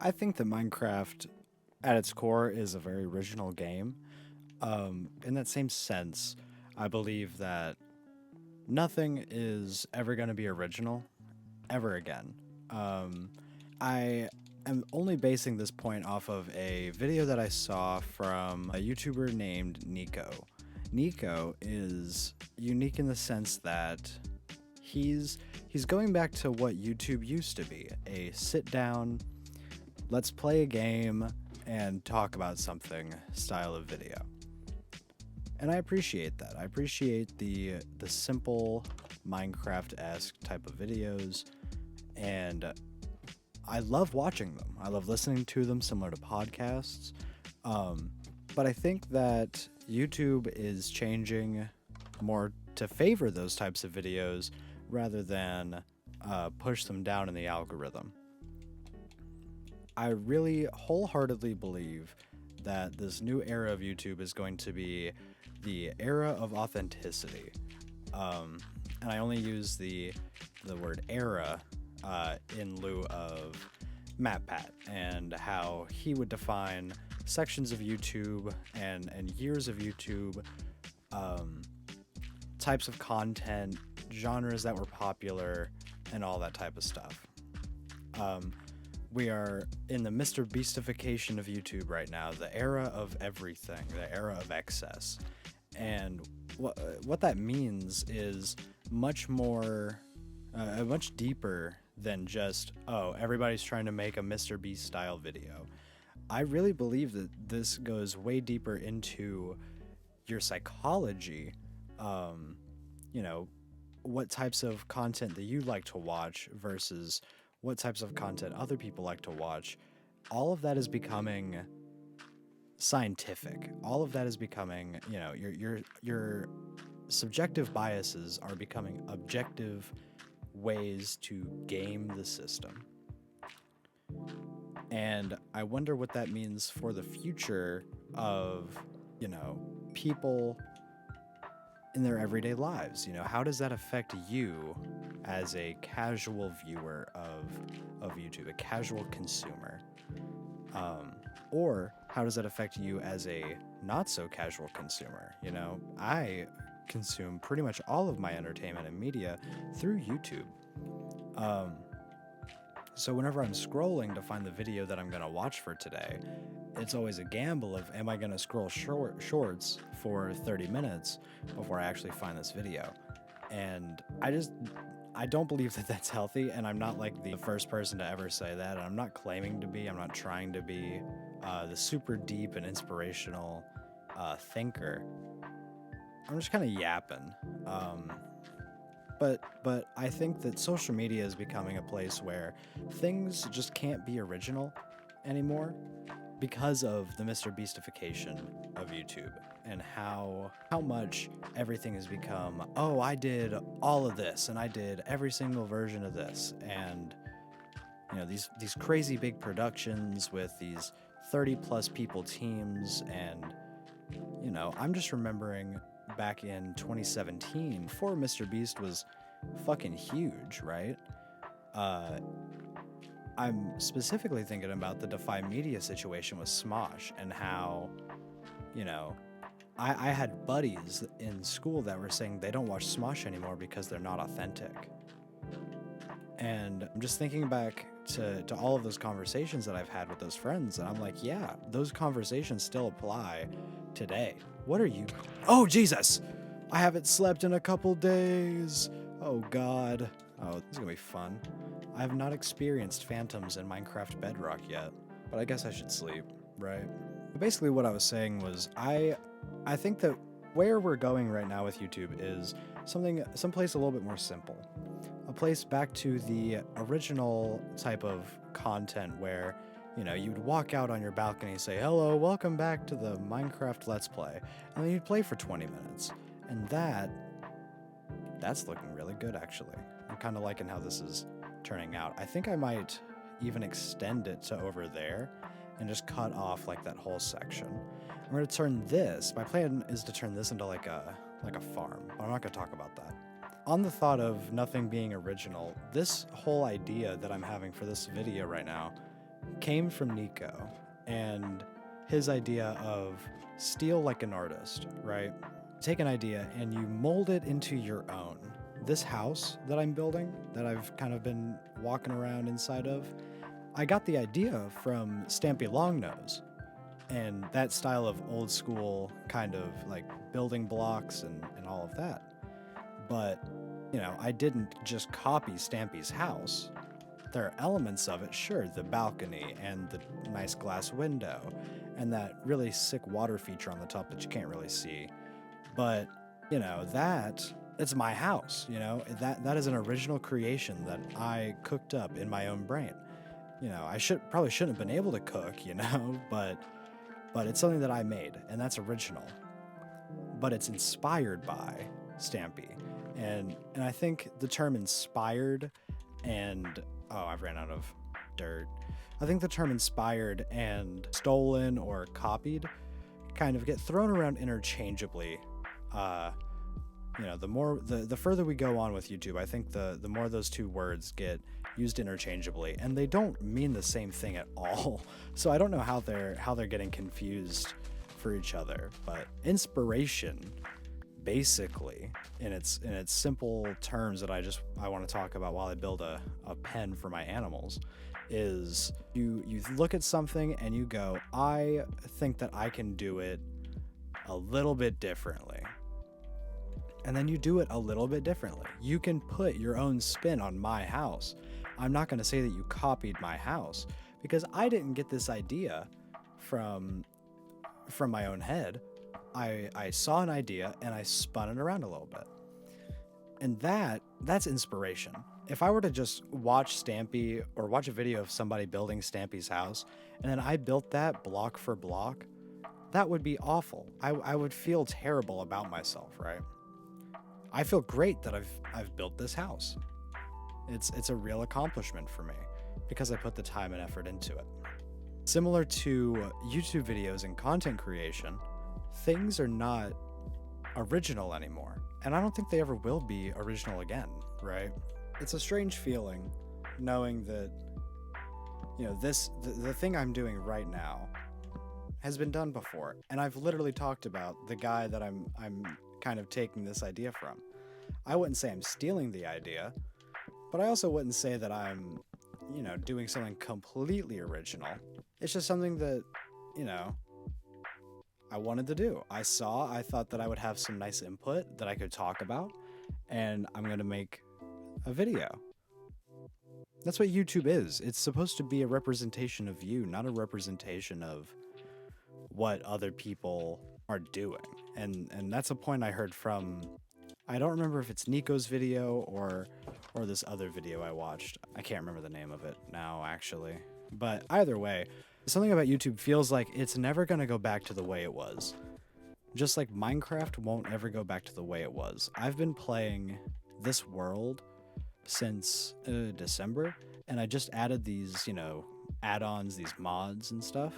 I think that Minecraft, at its core, is a very original game. In that same sense, I believe that nothing is ever going to be original ever again. Um, I am only basing this point off of a video that I saw from a YouTuber named Niko. Niko is unique in the sense that he's going back to what YouTube used to be, a sit down, let's play a game and talk about something style of video. And I appreciate that. I appreciate the simple Minecraft-esque type of videos, and I love watching them. I love listening to them, similar to podcasts. But I think that YouTube is changing more to favor those types of videos rather than push them down in the algorithm. I really wholeheartedly believe that this new era of YouTube is going to be the era of authenticity. And I only use the word era in lieu of MatPat and how he would define sections of YouTube and years of YouTube, types of content, genres that were popular, and all that type of stuff. We are in the Mr. Beastification of YouTube right now, the era of everything, the era of excess. And what that means is much more, much deeper than just, oh, everybody's trying to make a Mr. Beast style video. I really believe that this goes way deeper into your psychology, you know, what types of content that you like to watch versus what types of content other people like to watch. All of that is becoming scientific. All of that is becoming, your subjective biases are becoming objective ways to game the system. And I wonder what that means for the future of, people in their everyday lives. How does that affect you as a casual viewer of YouTube, a casual consumer? Or how does that affect you as a not so casual consumer? I consume pretty much all of my entertainment and media through YouTube. So whenever I'm scrolling to find the video that I'm going to watch for today, it's always a gamble of, am I going to scroll shorts for 30 minutes before I actually find this video? And I don't believe that that's healthy, and I'm not like the first person to ever say that, and I'm not claiming to be, I'm not trying to be the super deep and inspirational thinker. I'm just kind of yapping. But I think that social media is becoming a place where things just can't be original anymore because of the Mr. Beastification of YouTube and how much everything has become, oh, I did all of this and I did every single version of this, and these crazy big productions with these 30 plus people teams. And I'm just remembering back in 2017, before Mr. Beast was fucking huge, right? I'm specifically thinking about the Defy Media situation with Smosh and how, I had buddies in school that were saying they don't watch Smosh anymore because they're not authentic. And I'm just thinking back to all of those conversations that I've had with those friends, and I'm like, yeah, those conversations still apply today. What are you... Oh, Jesus! I haven't slept in a couple days. Oh, God. Oh, this is gonna be fun. I have not experienced phantoms in Minecraft Bedrock yet, but I guess I should sleep, right? But basically what I was saying was, I think that where we're going right now with YouTube is someplace a little bit more simple. A place back to the original type of content where, you'd walk out on your balcony and say, hello, welcome back to the Minecraft Let's Play. And then you'd play for 20 minutes. And that's looking really good, actually. I'm kind of liking how this is turning out. I think I might even extend it to over there and just cut off like that whole section. I'm going to turn this, my plan is to turn this into like a farm, but I'm not going to talk about that. On the thought of nothing being original, this whole idea that I'm having for this video right now came from Niko and his idea of steal like an artist, right? Take an idea and you mold it into your own. This house that I'm building, that I've kind of been walking around inside of, I got the idea from Stampy Longnose and that style of old school kind of like building blocks and all of that. But, I didn't just copy Stampy's house. There are elements of it, sure, the balcony and the nice glass window and that really sick water feature on the top that you can't really see. But, it's my house, that is an original creation that I cooked up in my own brain. I probably shouldn't have been able to cook, but it's something that I made, and that's original. But it's inspired by Stampy. And I think the term inspired and I've ran out of dirt. I think the term inspired and stolen or copied kind of get thrown around interchangeably. The further we go on with YouTube, I think the more those two words get used interchangeably, and they don't mean the same thing at all. So I don't know how they're getting confused for each other. But inspiration, basically, in its simple terms that I want to talk about while I build a pen for my animals, is you look at something and you go, I think that I can do it a little bit differently. And then you do it a little bit differently. You can put your own spin on my house. I'm not going to say that you copied my house, because I didn't get this idea from my own head. I saw an idea and I spun it around a little bit. And that's inspiration. If I were to just watch Stampy or watch a video of somebody building Stampy's house and then I built that block for block, that would be awful. I would feel terrible about myself, right? I feel great that I've built this house. It's a real accomplishment for me because I put the time and effort into it. Similar to YouTube videos and content creation, things are not original anymore. And I don't think they ever will be original again, right? It's a strange feeling knowing that, the thing I'm doing right now has been done before. And I've literally talked about the guy that I'm kind of taking this idea from. I wouldn't say I'm stealing the idea, but I also wouldn't say that I'm, doing something completely original. It's just something that, I wanted to do. I thought that I would have some nice input that I could talk about, and I'm going to make a video. That's what YouTube is. It's supposed to be a representation of you, not a representation of what other people are doing. And that's a point I heard from, I don't remember if it's Niko's video or this other video I watched. I can't remember the name of it now, actually. But either way, something about YouTube feels like it's never going to go back to the way it was. Just like Minecraft won't ever go back to the way it was. I've been playing this world since December, and I just added these, add-ons, these mods and stuff.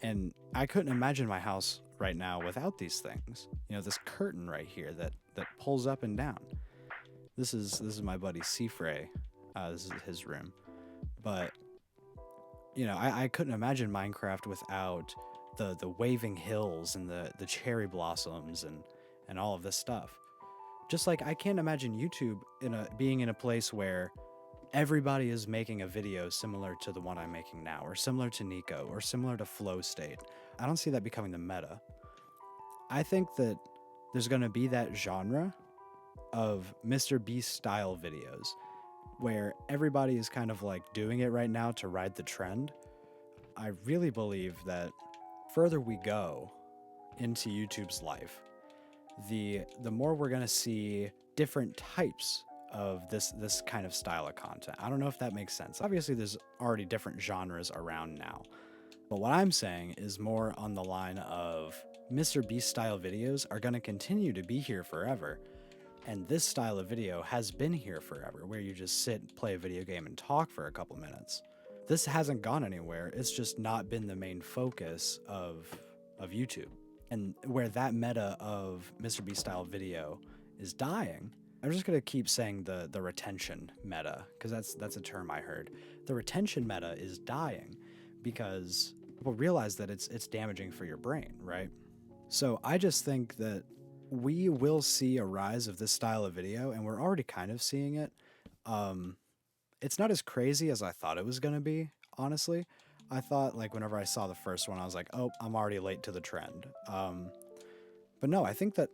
And I couldn't imagine my house right now without these things. This curtain right here that pulls up and down. This is my buddy Seafray. This is his room. But I couldn't imagine Minecraft without the waving hills and the cherry blossoms and all of this stuff. Just like I can't imagine YouTube being in a place where everybody is making a video similar to the one I'm making now, or similar to Niko, or similar to Flow State. I don't see that becoming the meta. I think that there's going to be that genre of Mr. Beast style videos where everybody is kind of like doing it right now to ride the trend. I really believe that further we go into YouTube's life, the more we're going to see different types of this kind of style of content. I don't know if that makes sense. Obviously, there's already different genres around now. But what I'm saying is more on the line of Mr. Beast style videos are going to continue to be here forever. And this style of video has been here forever, where you just sit, play a video game, and talk for a couple minutes. This hasn't gone anywhere. It's just not been the main focus of YouTube. And where that meta of Mr. Beast style video is dying, I'm just gonna keep saying the retention meta, because that's a term I heard. The retention meta is dying because people realize that it's damaging for your brain, right? So I just think that we will see a rise of this style of video, and we're already kind of seeing it. Um, it's not as crazy as I thought it was gonna be, honestly. I thought, like, whenever I saw the first one, I was like, oh, I'm already late to the trend. But no, I think that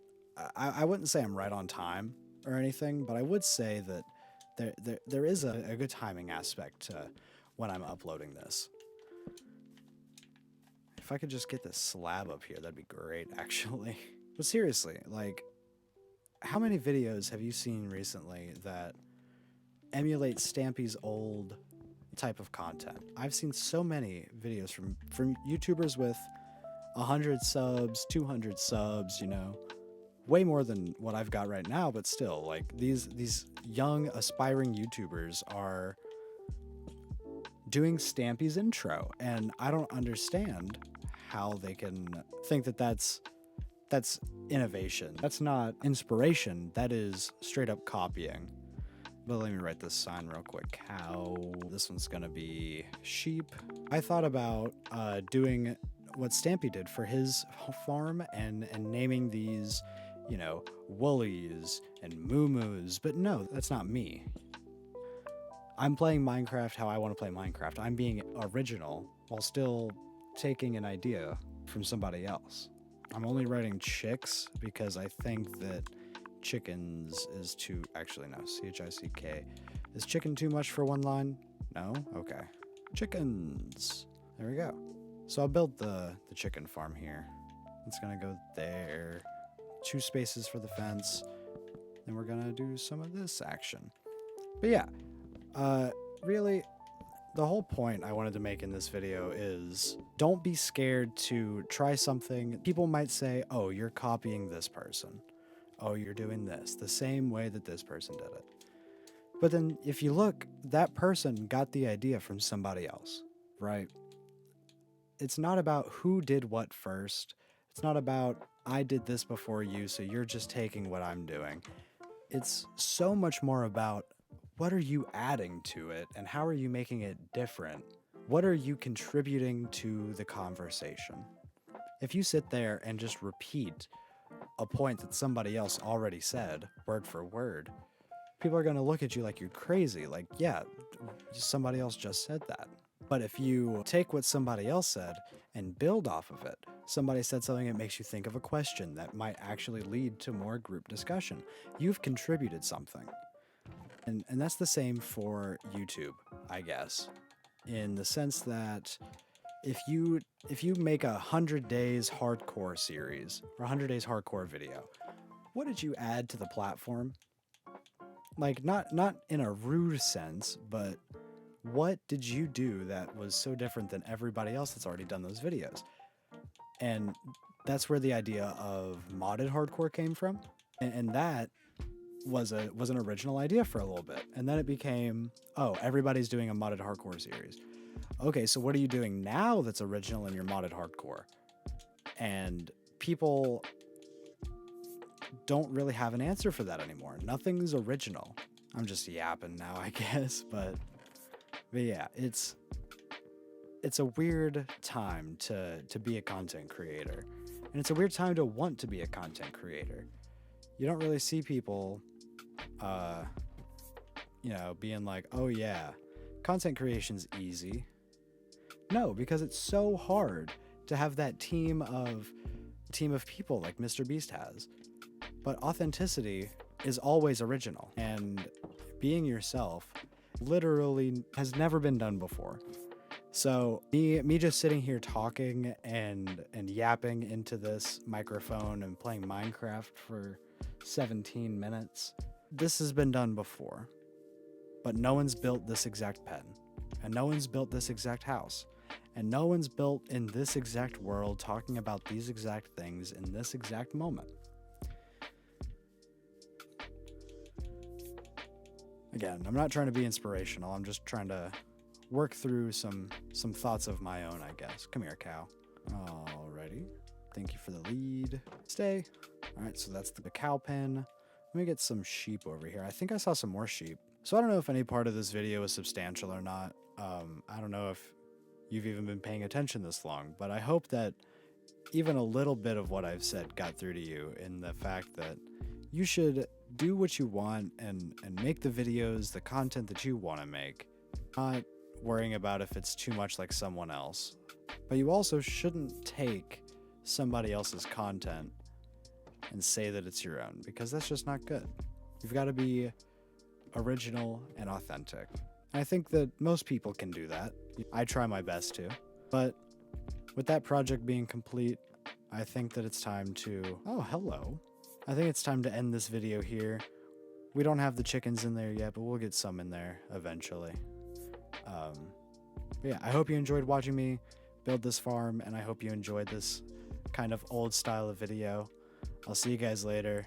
I wouldn't say I'm right on time or anything, but I would say that there is a good timing aspect to when I'm uploading this. If I could just get this slab up here, that'd be great, actually. But seriously, like, how many videos have you seen recently that emulate Stampy's old type of content? I've seen so many videos from YouTubers with 100 subs, 200 subs, you know, way more than what I've got right now, but still, like, these young aspiring YouTubers are doing Stampy's intro, and I don't understand how they can think that that's innovation. That's not inspiration. That is straight up copying. But let me write this sign real quick. Cow. This one's gonna be sheep. I thought about doing what Stampy did for his farm and naming these, you know, woolies and moo-moos, but no, that's not me. I'm playing Minecraft how I want to play Minecraft. I'm being original while still taking an idea from somebody else. I'm only writing chicks because I think that chickens is too, actually no, CHICK. Is chicken too much for one line? No? Okay. Chickens. There we go. So I'll build the chicken farm here. It's gonna go there. 2 spaces for the fence. Then we're gonna do some of this action. But yeah, really, the whole point I wanted to make in this video is don't be scared to try something. People might say, oh, you're copying this person. Oh, you're doing this the same way that this person did it. But then if you look, that person got the idea from somebody else, right? It's not about who did what first. It's not about I did this before you, so you're just taking what I'm doing. It's so much more about what are you adding to it and how are you making it different? What are you contributing to the conversation? If you sit there and just repeat a point that somebody else already said, word for word, people are going to look at you like you're crazy. Like, yeah, somebody else just said that. But if you take what somebody else said and build off of it, somebody said something that makes you think of a question that might actually lead to more group discussion. You've contributed something. And that's the same for YouTube, I guess, in the sense that if you make 100 days hardcore series or 100 days hardcore video, what did you add to the platform? Like, not in a rude sense, but what did you do that was so different than everybody else that's already done those videos? And that's where the idea of modded hardcore came from. And that was an original idea for a little bit. And then it became, oh, everybody's doing a modded hardcore series. Okay, so what are you doing now that's original in your modded hardcore? And people don't really have an answer for that anymore. Nothing's original. I'm just yapping now, I guess, but yeah, it's a weird time to be a content creator. And it's a weird time to want to be a content creator. You don't really see people you know, being like, oh yeah, content creation's easy. No, because it's so hard to have that team of people like Mr. Beast has. But authenticity is always original, and being yourself literally has never been done before. So me just sitting here talking and yapping into this microphone and playing Minecraft for 17 minutes, this has been done before. But no one's built this exact pen, and no one's built this exact house, and no one's built in this exact world talking about these exact things in this exact moment. Again, I'm not trying to be inspirational. I'm just trying to work through some thoughts of my own, I guess. Come here, cow. Alrighty. Thank you for the lead. Stay. Alright, so that's the cow pen. Let me get some sheep over here. I think I saw some more sheep. So I don't know if any part of this video is substantial or not. I don't know if you've even been paying attention this long, but I hope that even a little bit of what I've said got through to you in the fact that you should do what you want and make the videos, the content that you want to make, not worrying about if it's too much like someone else. But you also shouldn't take somebody else's content and say that it's your own, because that's just not good. You've got to be original and authentic. I think that most people can do that. I try my best to. But with that project being complete, I think that it's time to... Oh, hello. I think it's time to end this video here. We don't have the chickens in there yet, but we'll get some in there eventually. But yeah, I hope you enjoyed watching me build this farm, and I hope you enjoyed this kind of old style of video. I'll see you guys later.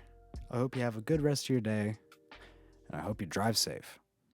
I hope you have a good rest of your day, and I hope you drive safe.